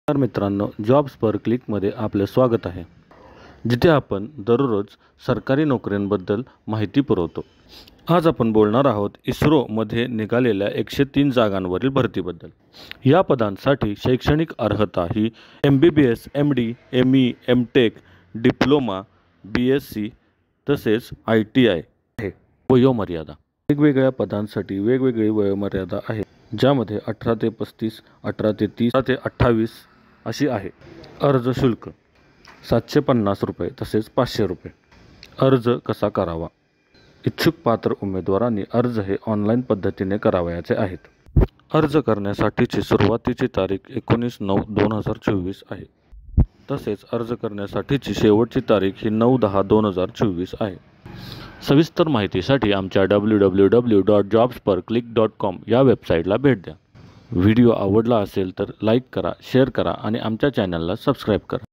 नमस्कार मित्रांनो, जॉब्स पर क्लिकमध्ये आपले स्वागत आहे, जिथे आपण दररोज सरकारी नोकऱ्यांबद्दल माहिती पुरवतो। आज आपण बोलणार आहोत इस्रोमध्ये निघालेल्या 103 जागांवरील भरतीबद्दल। या पदांसाठी शैक्षणिक अर्हता ही MBBS, MD, ME, MTech, diploma, BSc तसेच ITI आहे। वयोमर्यादा वेगवेगळ्या पदांसाठी वेगवेगळी वयोमर्यादा आहे, ज्यामध्ये 18 ते 35, 18 ते 30, 18 ते 28 अशी आहे। अर्ज शुल्क 750 रुपये तसेच 500 रुपये। अर्ज कसा करावा? इच्छुक पात्र उमेदवारांनी अर्ज हे ऑनलाईन पद्धतीने करावयाचे आहेत। अर्ज करण्यासाठीची सुरुवातीची तारीख 19/9/2024 आहे, तसेच अर्ज करण्यासाठीची शेवटची तारीख ही 9/10/2024 आहे। सविस्तर माहितीसाठी आमच्या www.jobsperclick.com या वेबसाईटला भेट द्या। व्हिडिओ आवडला असेल तर लाईक करा, शेअर करा आणि आमच्या चॅनलला सबस्क्राईब करा।